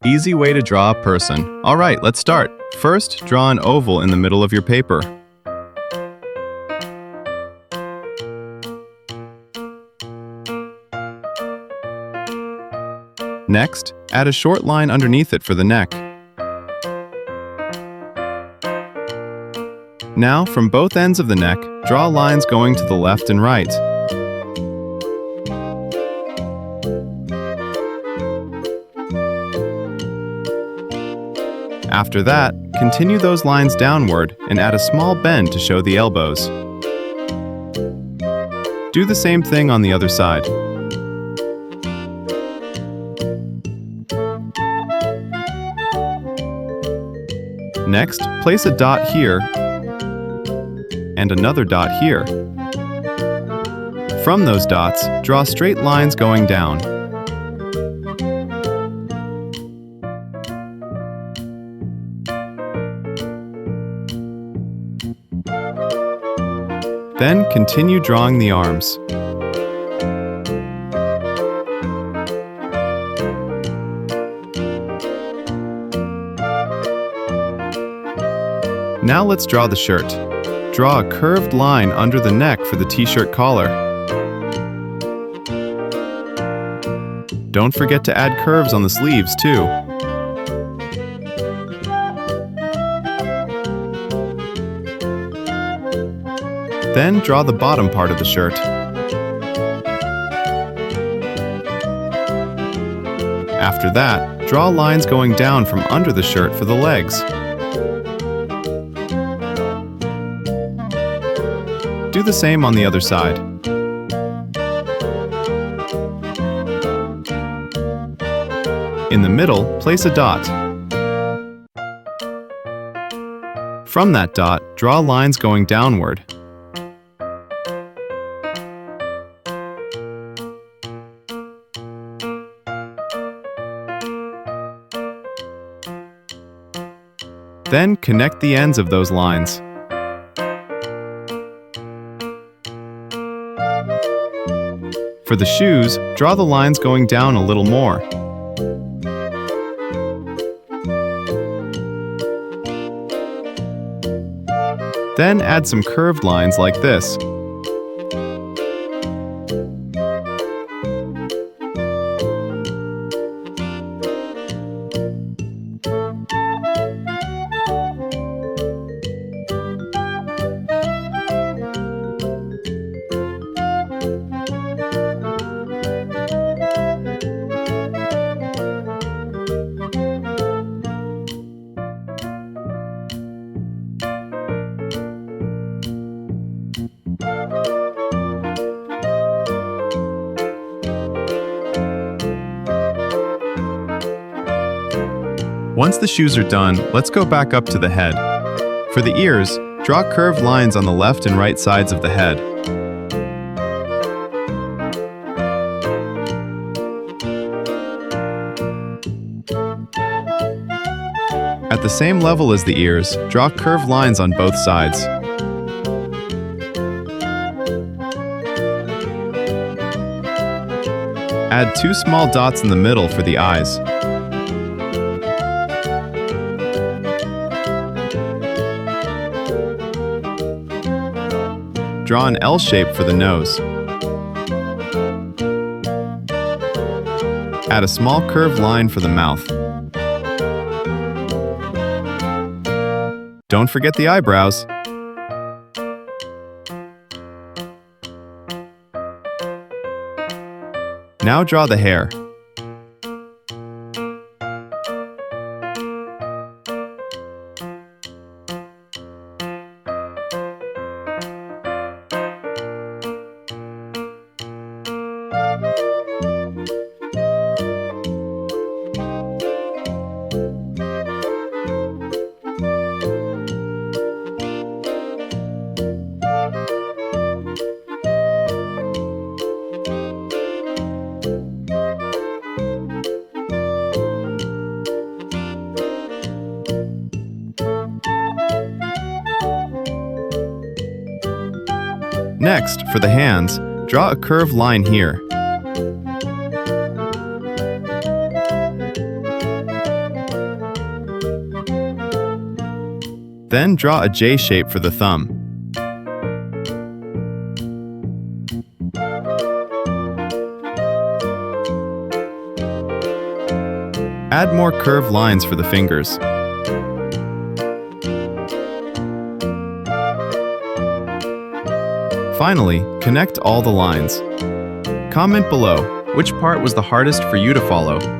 Easy way to draw a person. All right, let's start. First, draw an oval in the middle of your paper. Next, add a short line underneath it for the neck. Now, from both ends of the neck, draw lines going to the left and right. After that, continue those lines downward and add a small bend to show the elbows. Do the same thing on the other side. Next, place a dot here and another dot here. From those dots, draw straight lines going down. Then continue drawing the arms. Now let's draw the shirt. Draw a curved line under the neck for the t-shirt collar. Don't forget to add curves on the sleeves too. Then draw the bottom part of the shirt. After that, draw lines going down from under the shirt for the legs. Do the same on the other side. In the middle, place a dot. From that dot, draw lines going downward. Then connect the ends of those lines. For the shoes, draw the lines going down a little more. Then add some curved lines like this. Once the shoes are done, let's go back up to the head. For the ears, draw curved lines on the left and right sides of the head. At the same level as the ears, draw curved lines on both sides. Add two small dots in the middle for the eyes. Draw an L shape for the nose. Add a small curved line for the mouth. Don't forget the eyebrows. Now draw the hair. Next, for the hands, draw a curved line here. Then draw a J shape for the thumb. Add more curved lines for the fingers. Finally, connect all the lines. Comment below, which part was the hardest for you to follow?